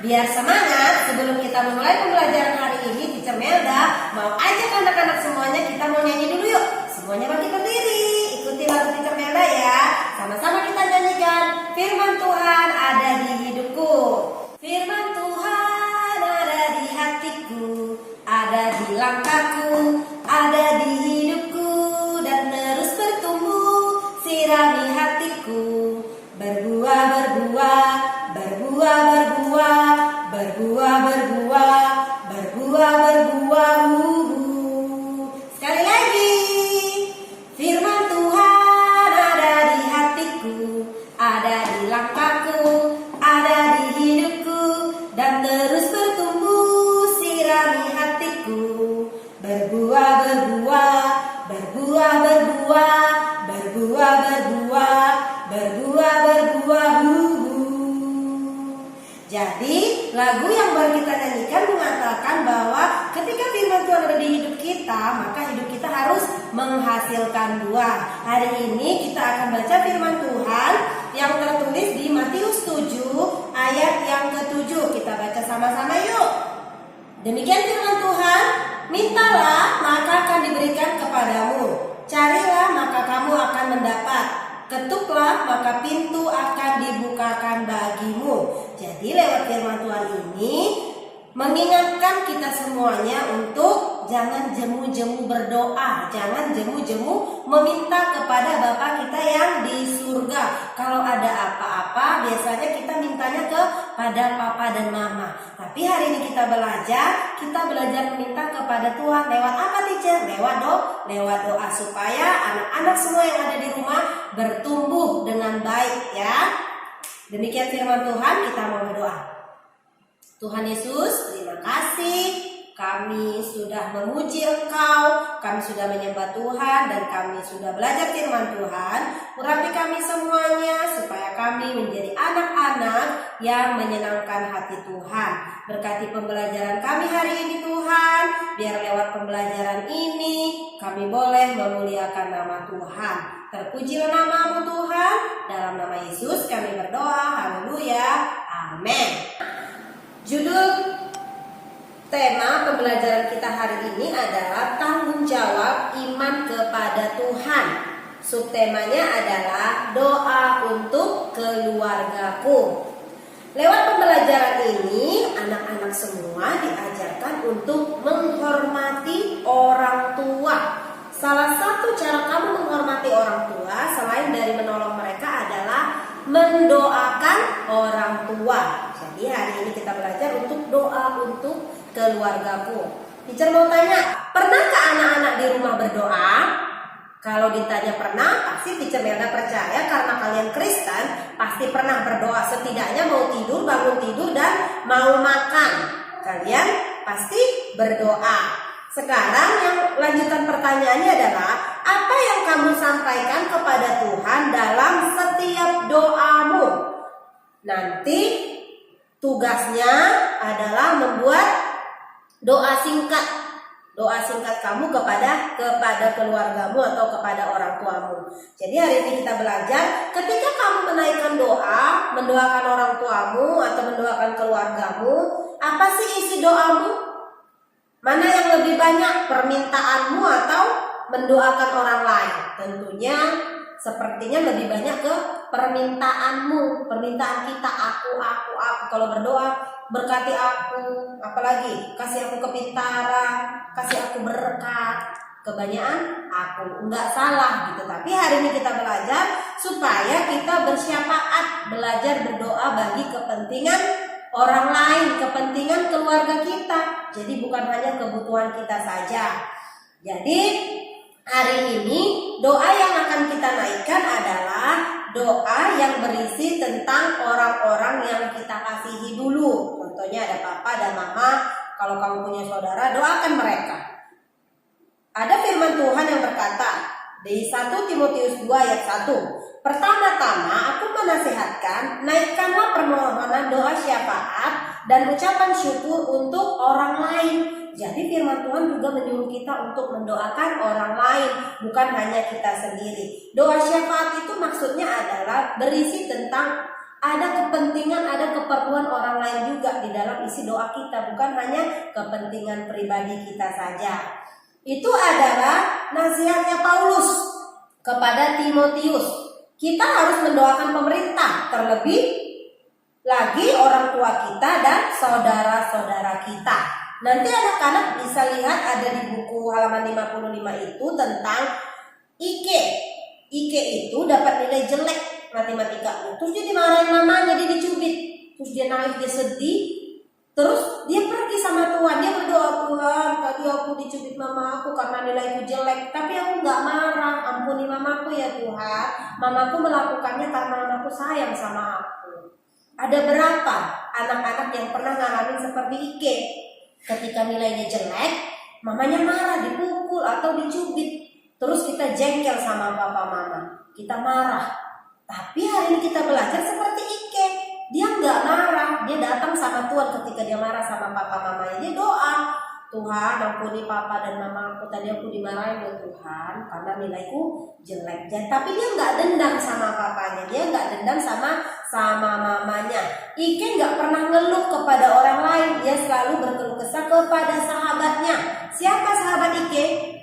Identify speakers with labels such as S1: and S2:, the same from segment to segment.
S1: biar semangat sebelum kita memulai pembelajaran hari ini, Teacher Melda mau ajak anak-anak semuanya, kita mau nyanyi dulu yuk. Semuanya bangkit berdiri, ikuti lagu Teacher Melda ya. Sama-sama kita nyanyikan. Firman Tuhan ada di hidupku, firman Tuhan ada di hatiku, ada di langkahku, ada di hidupku, dan terus bertumbuh. Sirami hatiku, berbuah, berbuah, berbuah, berbuah, berbuah, berbuah, berbuah, berbuah. Sekali lagi, firman Tuhan ada di hatiku, ada di langkahku, ada di hidupku, dan terus bertumbuh. Sirami hatiku, berbuah, berbuah, berbuah, berbuah, berbuah, berbuah, berbuah, berbuah. Jadi lagu yang baru kita nyanyikan mengatakan bahwa ketika firman Tuhan ada di hidup kita, maka hidup kita harus menghasilkan buah. Hari ini kita akan baca firman Tuhan yang tertulis di Matius 7 ayat yang ke-7. Kita baca sama-sama yuk. Demikian firman Tuhan, mintalah maka akan diberikan kepadamu, carilah maka kamu akan mendapat, ketuklah maka pintu akan dibukakan bagimu. Jadi lewat firman Tuhan ini mengingatkan kita semuanya untuk jangan jemu-jemu berdoa, jangan jemu-jemu meminta kepada Bapa kita yang di surga. Kalau ada apa-apa biasanya kita mintanya kepada Papa dan Mama. Tapi hari ini kita belajar meminta kepada Tuhan lewat apa, teacher? Lewat doa supaya anak-anak semua yang ada di rumah bertumbuh dengan baik ya. Demikian firman Tuhan, kita mau berdoa. Tuhan Yesus, terima kasih. Kami sudah memuji Engkau, kami sudah menyembah Tuhan, dan kami sudah belajar firman Tuhan. Urapi kami semuanya supaya kami menjadi anak-anak yang menyenangkan hati Tuhan. Berkati pembelajaran kami hari ini Tuhan, biar lewat pembelajaran ini kami boleh memuliakan nama Tuhan. Terpujilah nama-Mu Tuhan, dalam nama Yesus kami berdoa, haleluya, amin. Judul tema pembelajaran kita hari ini adalah tanggung jawab iman kepada Tuhan. Subtemanya adalah doa untuk keluargaku. Lewat pembelajaran ini, anak-anak semua diajarkan untuk menghormati orang tua. Salah satu cara kamu menghormati orang tua selain dari menolong mereka adalah mendoakan orang tua. Jadi hari ini kita belajar untuk doa untuk keluargaku. Teacher mau tanya, pernahkah anak-anak di rumah berdoa? Kalau ditanya pernah, pasti Teacher Melda percaya karena kalian Kristen pasti pernah berdoa. Setidaknya mau tidur, bangun tidur, dan mau makan, kalian pasti berdoa. Sekarang yang lanjutan pertanyaannya adalah, apa yang kamu sampaikan kepada Tuhan dalam setiap doamu? Nanti tugasnya adalah membuat doa singkat kamu kepada keluargamu atau kepada orang tuamu. Jadi hari ini kita belajar, ketika kamu menaikkan doa, mendoakan orang tuamu atau mendoakan keluargamu, apa sih isi doamu? Mana yang lebih banyak, permintaanmu atau mendoakan orang lain? Tentunya sepertinya lebih banyak ke permintaanmu, permintaan kita, aku. Kalau berdoa, berkati aku, apalagi kasih aku kepintaran, kasih aku berkat. Kebanyakan aku, enggak salah gitu. Tapi hari ini kita belajar supaya kita bersyafaat, belajar berdoa bagi kepentingan orang lain, kepentingan keluarga kita. Jadi bukan hanya kebutuhan kita saja. Jadi hari ini doa yang akan kita naikkan adalah doa yang berisi tentang orang-orang yang kita kasihi dulu. Contohnya ada papa dan mama. Kalau kamu punya saudara, doakan mereka. Ada firman Tuhan yang berkata di 1 Timotius 2 ayat 1. Pertama-tama aku menasihatkan, naikkanlah permohonan doa syafaat dan ucapan syukur untuk orang lain. Jadi firman Tuhan juga menyuruh kita untuk mendoakan orang lain, bukan hanya kita sendiri. Doa syafaat itu maksudnya adalah berisi tentang ada kepentingan, ada keperluan orang lain juga di dalam isi doa kita, bukan hanya kepentingan pribadi kita saja. Itu adalah nasihatnya Paulus kepada Timotius. Kita harus mendoakan pemerintah, terlebih lagi orang tua kita dan saudara-saudara kita. Nanti anak-anak bisa lihat ada di buku halaman 55 itu tentang Ike. Ike itu dapat nilai jelek matematika, terus dia dimarahin mamanya, dia dicubit, terus dia nangis, dia sedih, terus dia pergi sama Tuhan, dia berdoa, Tuhan tadi aku dicubit mama aku karena nilaiku jelek, tapi aku nggak marah, ampuni mamaku ya Tuhan, mamaku melakukannya karena mamaku sayang sama aku. Ada berapa anak-anak yang pernah ngalamin seperti Ike, ketika nilainya jelek, mamanya marah, dipukul atau dicubit, terus kita jengkel sama papa mama, kita marah. Tapi hari ini kita belajar seperti Ike, dia nggak marah, dia datang sama Tuhan ketika dia marah sama papa mamanya, dia doa, Tuhan ampuni papa dan mama aku, tadi aku dimarahin oleh Tuhan karena nilaiku jelek. Tapi dia nggak dendam sama papanya, dia nggak dendam sama mamanya. Ike nggak pernah ngeluh kepada orang lain, dia selalu berkeluh kesah kepada sahabatnya. Siapa sahabat Ike?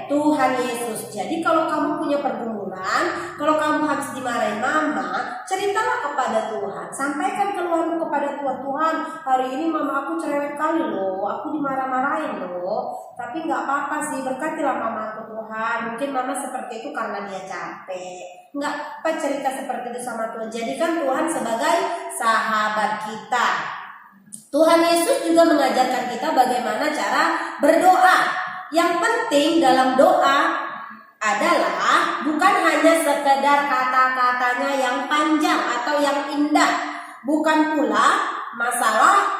S1: Tuhan Yesus. Jadi kalau kamu punya pergumulan, kalau kamu habis dimarahin mama, ceritalah kepada Tuhan, sampaikan keluhanmu kepada Tuhan. Tuhan, hari ini mama aku cerewet kali loh, aku dimarah-marahin loh, tapi nggak apa-apa sih, berkatilah mama aku Tuhan. Mungkin mama seperti itu karena dia capek. Nggak apa cerita seperti itu sama Tuhan. Jadikan Tuhan sebagai sahabat kita. Tuhan Yesus juga mengajarkan kita bagaimana cara berdoa. Yang penting dalam doa adalah bukan hanya sekedar kata-katanya yang panjang atau yang indah, bukan pula masalah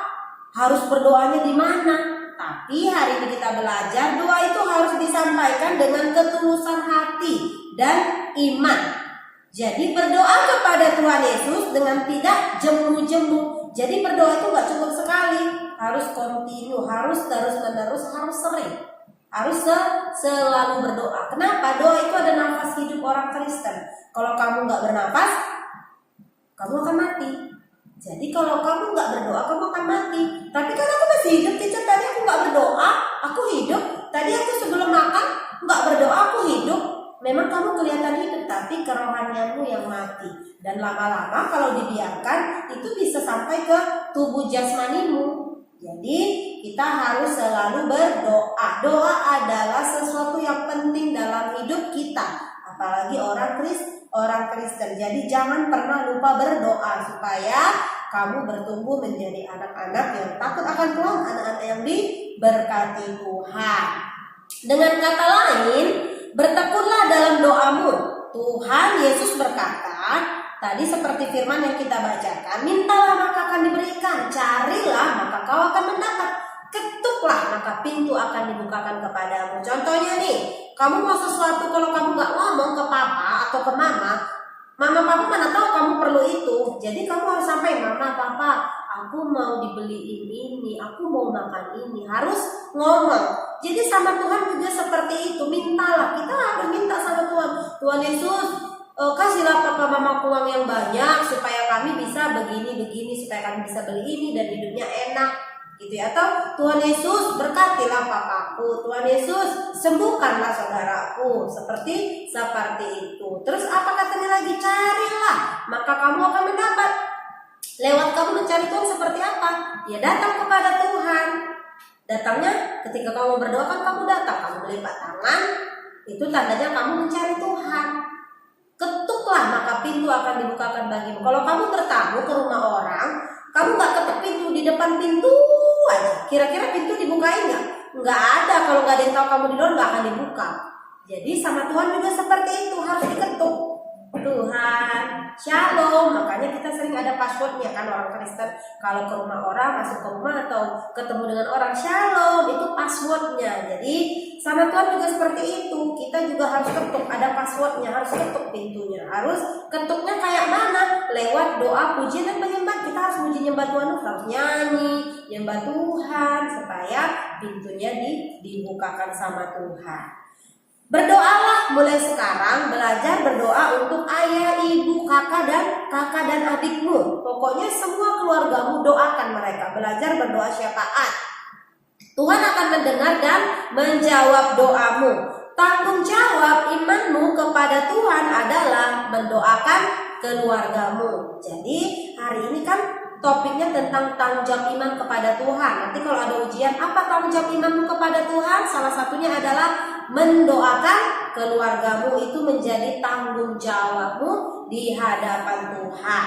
S1: harus berdoanya di mana. Tapi hari ini kita belajar doa itu harus disampaikan dengan ketulusan hati dan iman. Jadi berdoa kepada Tuhan Yesus dengan tidak jemu-jemu. Jadi berdoa itu gak cukup sekali, harus kontinu, harus terus-menerus, harus sering. Harus selalu berdoa. Kenapa? Doa itu ada nafas hidup orang Kristen. Kalau kamu gak bernafas, kamu akan mati. Jadi kalau kamu gak berdoa, kamu akan mati. Tapi kan aku masih hidup, teacher. Tadi aku gak berdoa, aku hidup. Tadi aku sebelum makan gak berdoa, aku hidup. Memang kamu kelihatan hidup, tapi kerohanianmu yang mati. Dan lama-lama kalau dibiarkan, itu bisa sampai ke tubuh jasmanimu. Jadi kita harus selalu berdoa. Doa adalah sesuatu yang penting dalam hidup kita, apalagi orang Kristen. Jadi jangan pernah lupa berdoa supaya kamu bertumbuh menjadi anak-anak yang takut akan Tuhan, anak-anak yang diberkati Tuhan. Dengan kata lain, bertekunlah dalam doamu. Tuhan Yesus berkata, tadi seperti firman yang kita bacakan, mintalah maka akan diberikan, carilah maka kau akan mendapat, ketuklah maka pintu akan dibukakan kepadamu. Contohnya nih, kamu mau sesuatu, kalau kamu gak ngomong ke papa atau ke mama papa mana tahu kamu perlu itu. Jadi kamu harus sampai, mama, papa, aku mau dibeliin ini, aku mau makan ini, harus ngomong. Jadi sama Tuhan juga seperti itu, mintalah, kita harus minta sama Tuhan. Tuhan Yesus, kasihlah papa mamaku uang yang banyak supaya kami bisa begini, supaya kami bisa beli ini dan hidupnya enak, gitu ya. Atau Tuhan Yesus berkatilah papaku, Tuhan Yesus sembuhkanlah saudaraku, seperti itu. Terus apa katanya lagi? Carilah maka kamu akan mendapat. Lewat kamu mencari Tuhan seperti apa? Ya datang kepada Tuhan. Datangnya ketika kamu berdoa, kan kamu datang, kamu melipat tangan, itu tandanya kamu mencari Tuhan. Ketuklah maka pintu akan dibukakan bagimu. Kalau kamu bertamu ke rumah orang, kamu gak ketuk pintu, di depan pintu aja, kira-kira pintu dibukain gak? Nggak ada. Kalau gak ada yang tahu kamu di luar, gak akan dibuka. Jadi sama Tuhan juga seperti itu, harus diketuk. Tuhan, shalom. Makanya kita sering ada passwordnya kan, orang Kristen. Kalau ke rumah orang, masuk ke rumah atau ketemu dengan orang, shalom, itu passwordnya. Jadi sama Tuhan juga seperti itu. Kita juga harus ketuk, ada passwordnya, harus ketuk pintunya. Harus ketuknya kayak mana? Lewat doa, pujian dan penyembah. Kita harus puji nyembah Tuhan, harus nyanyi, nyembah Tuhan supaya pintunya dibukakan sama Tuhan. Berdoalah mulai sekarang, belajar berdoa untuk ayah, ibu, kakak dan adikmu. Pokoknya semua keluargamu doakan mereka. Belajar berdoa syafaat. Tuhan akan mendengar dan menjawab doamu. Tanggung jawab imanmu kepada Tuhan adalah mendoakan keluargamu. Jadi hari ini kan topiknya tentang tanggung jawab iman kepada Tuhan. Nanti kalau ada ujian, apa tanggung jawab imanmu kepada Tuhan? Salah satunya adalah mendoakan keluargamu. Itu menjadi tanggung jawabmu di hadapan Tuhan.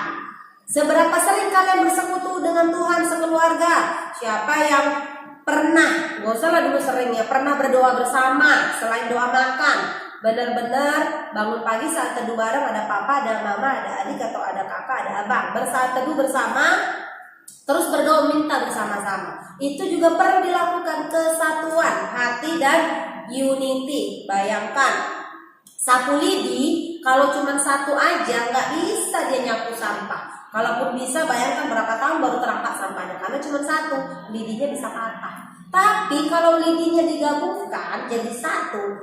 S1: Seberapa sering kalian bersekutu dengan Tuhan sekeluarga? Siapa yang pernah, gak usah lah dulu seringnya, pernah berdoa bersama selain doa makan? Benar-benar bangun pagi saat teduh bareng, ada papa, ada mama, ada adik atau ada kakak, ada abang, bersaat teduh bersama, terus berdoa minta bersama-sama. Itu juga perlu dilakukan, kesatuan hati dan unity. Bayangkan sapu lidi, kalau cuma satu aja nggak bisa dia nyapu sampah. Kalaupun bisa, bayangkan berapa tahun baru terangkat sampahnya, karena cuma satu, lidinya bisa patah. Tapi kalau lidinya digabungkan jadi satu,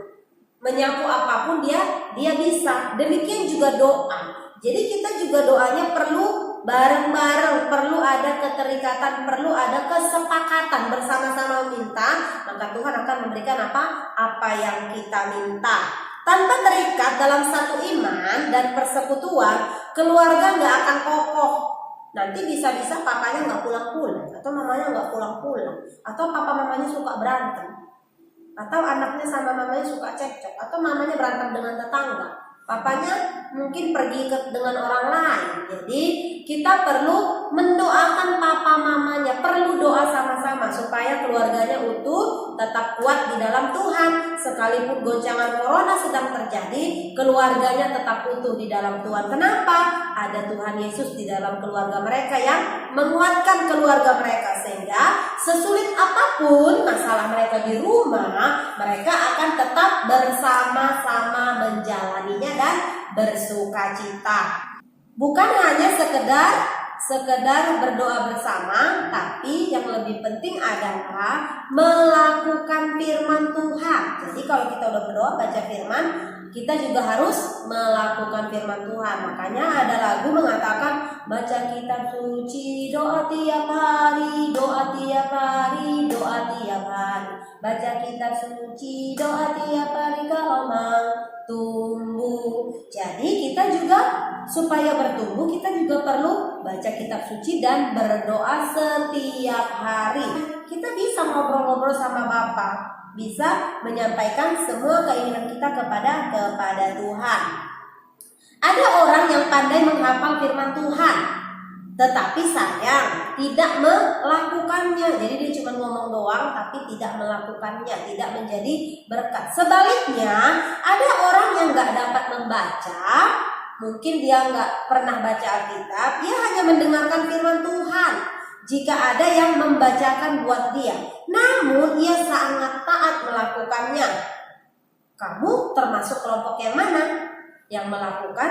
S1: menyapu apapun dia bisa. Demikian juga doa. Jadi kita juga doanya perlu bareng-bareng, perlu ada keterikatan, perlu ada kesepakatan, bersama-sama minta, maka Tuhan akan memberikan apa yang kita minta. Tanpa terikat dalam satu iman dan persekutuan, keluarga nggak akan kokoh. Nanti bisa-bisa papanya nggak pulang-pulang, atau mamanya nggak pulang-pulang, atau papa mamanya suka berantem, atau anaknya sama mamanya suka cekcok, atau mamanya berantem dengan tetangga, papanya mungkin pergi dengan orang lain. Jadi kita perlu mendoakan papa mamanya, perlu doa sama-sama supaya keluarganya utuh, tetap kuat di dalam Tuhan. Sekalipun goncangan corona sedang terjadi, keluarganya tetap utuh di dalam Tuhan. Kenapa? Ada Tuhan Yesus di dalam keluarga mereka yang menguatkan keluarga mereka, sehingga sesulit apapun masalah mereka di rumah, mereka akan tetap bersama-sama menjalaninya dan bersukacita. Bukan hanya sekedar berdoa bersama, tapi yang lebih penting adalah melakukan firman Tuhan. Jadi kalau kita udah berdoa baca firman, kita juga harus melakukan firman Tuhan. Makanya ada lagu mengatakan, baca kitab suci, doa tiap hari, doa tiap hari, doa tiap hari. Baca kitab suci, doa tiap hari, kau mau tumbuh. Jadi kita juga supaya bertumbuh, kita juga perlu baca kitab suci dan berdoa setiap hari. Kita bisa ngobrol-ngobrol sama Bapa, bisa menyampaikan semua keinginan kita kepada Tuhan. Ada orang yang pandai menghafal firman Tuhan, tetapi sayang tidak melakukannya. Jadi dia cuma ngomong doang tapi tidak melakukannya, tidak menjadi berkat. Sebaliknya, ada orang yang gak dapat membaca, mungkin dia gak pernah baca Alkitab, dia hanya mendengarkan firman Tuhan jika ada yang membacakan buat dia, namun ia sangat taat melakukannya. Kamu termasuk kelompok yang mana? Yang melakukan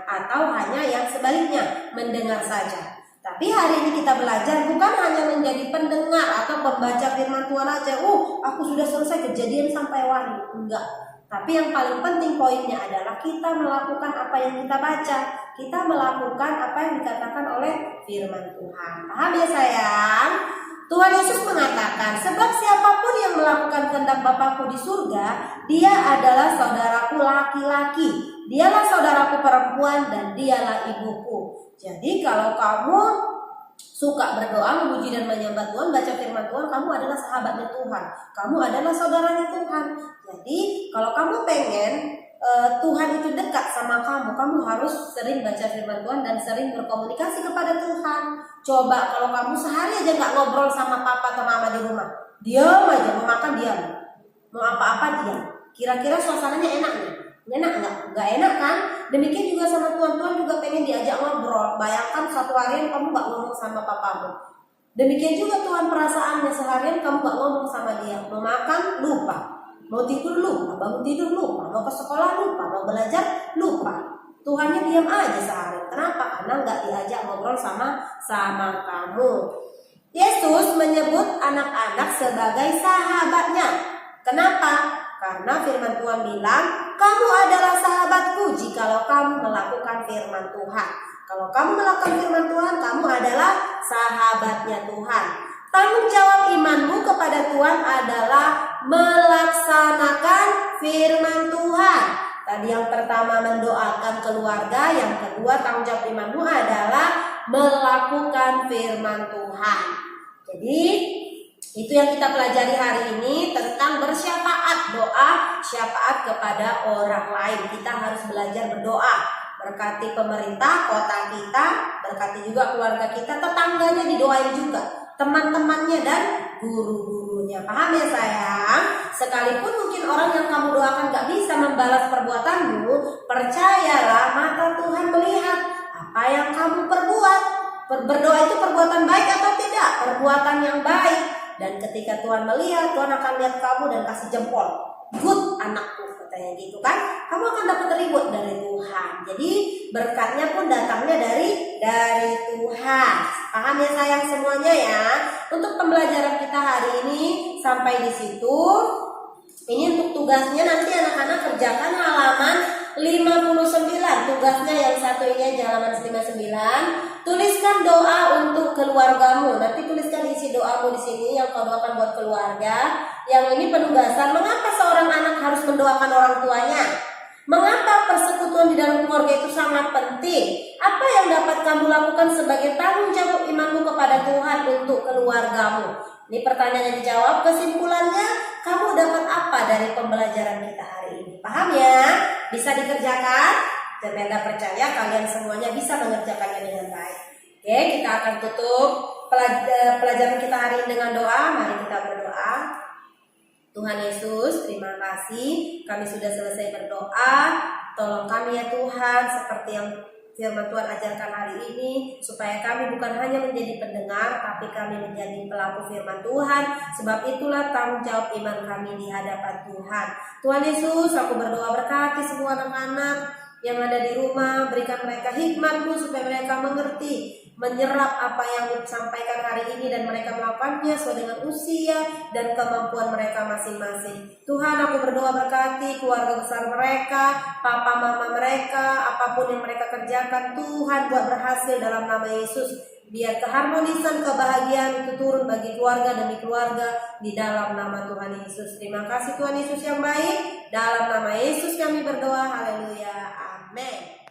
S1: atau hanya yang sebaliknya, mendengar saja? Tapi hari ini kita belajar bukan hanya menjadi pendengar atau pembaca firman Tuhan aja. Aku sudah selesai Kejadian sampai Wahyu. Enggak. Tapi yang paling penting poinnya adalah kita melakukan apa yang kita baca. Kita melakukan apa yang dikatakan oleh firman Tuhan. Paham ya sayang? Tuhan Yesus mengatakan, sebab siapapun yang melakukan kehendak Bapakku di surga, dia adalah saudaraku laki-laki, dialah saudaraku perempuan, dan dialah ibuku. Jadi kalau kamu suka berdoa, memuji dan menyembah Tuhan, baca firman Tuhan, kamu adalah sahabatnya Tuhan, kamu adalah saudaranya Tuhan. Jadi kalau kamu pengen Tuhan itu dekat sama kamu, kamu harus sering baca firman Tuhan dan sering berkomunikasi kepada Tuhan. Coba kalau kamu sehari aja gak ngobrol sama papa atau mama di rumah, diam aja, mau makan diam, mau apa-apa diam, kira-kira suasananya enak gak? Enak gak? Gak enak kan? Demikian juga sama Tuhan. Tuhan juga pengen diajak ngobrol. Bayangkan satu harian kamu gak ngomong sama papamu. Demikian juga Tuhan perasaannya, seharian kamu gak ngomong sama dia. Mau makan lupa, mau tidur lupa, bangun tidur lupa, mau ke sekolah lupa, mau belajar lupa. Tuhannya diam aja sehari. Kenapa? Karena gak diajak ngobrol sama kamu. Yesus menyebut anak-anak sebagai sahabatnya. Kenapa? Karena firman Tuhan bilang, kamu adalah sahabatku jikalau kamu melakukan firman Tuhan. Kalau kamu melakukan firman Tuhan, kamu adalah sahabatnya Tuhan. Tanggung jawab imanmu kepada Tuhan adalah melaksanakan firman Tuhan. Tadi yang pertama mendoakan keluarga, yang kedua tanggung jawab imanmu adalah melakukan firman Tuhan. Jadi itu yang kita pelajari hari ini tentang bersyafaat, doa syafaat kepada orang lain. Kita harus belajar berdoa, berkati pemerintah kota kita, berkati juga keluarga kita, tetangganya didoain juga, teman-temannya dan guru-gurunya. Paham ya sayang? Sekalipun mungkin orang yang kamu doakan gak bisa membalas perbuatanmu, percayalah mata Tuhan melihat apa yang kamu perbuat. Berdoa itu perbuatan baik atau tidak? Perbuatan yang baik. Dan ketika Tuhan melihat, Tuhan akan lihat kamu dan kasih jempol. Good anakku, katanya gitu kan. Kamu akan dapat reward dari Tuhan. Jadi berkatnya pun datangnya dari Tuhan. Paham ya sayang semuanya ya? Untuk pembelajaran kita hari ini sampai di situ. Ini untuk tugasnya nanti anak-anak kerjakan halaman 59. Tugasnya yang satu ini aja halaman 59. Tuliskan doa untuk keluargamu. Nanti tuliskan isi doamu di sini yang kau doakan buat keluarga. Yang ini penugasan. Mengapa seorang anak harus mendoakan orang tuanya? Mengapa persekutuan di dalam keluarga itu sangat penting? Apa yang dapat kamu lakukan sebagai tanggung jawab imanmu kepada Tuhan untuk keluargamu? Ini pertanyaan yang dijawab. Kesimpulannya, kamu dapat apa dari pembelajaran kita hari ini? Paham ya? Bisa dikerjakan? Dan Menda percaya kalian semuanya bisa mengerjakannya dengan baik. Oke, kita akan tutup pelajaran kita hari ini dengan doa. Mari kita berdoa. Tuhan Yesus, terima kasih kami sudah selesai berdoa. Tolong kami ya Tuhan, seperti yang firman Tuhan ajarkan hari ini, supaya kami bukan hanya menjadi pendengar, tapi kami menjadi pelaku firman Tuhan. Sebab itulah tanggung jawab iman kami di hadapan Tuhan. Tuhan Yesus, aku berdoa berkati semua anak-anak yang ada di rumah, berikan mereka hikmat-Mu supaya mereka mengerti, menyerap apa yang disampaikan hari ini dan mereka melakukannya sesuai dengan usia dan kemampuan mereka masing-masing. Tuhan, aku berdoa berkati keluarga besar mereka, papa mama mereka, apapun yang mereka kerjakan, Tuhan buat berhasil dalam nama Yesus. Biar keharmonisan, kebahagiaan itu turun bagi keluarga demi keluarga di dalam nama Tuhan Yesus. Terima kasih Tuhan Yesus yang baik. Dalam nama Yesus kami berdoa. Haleluya. Amin.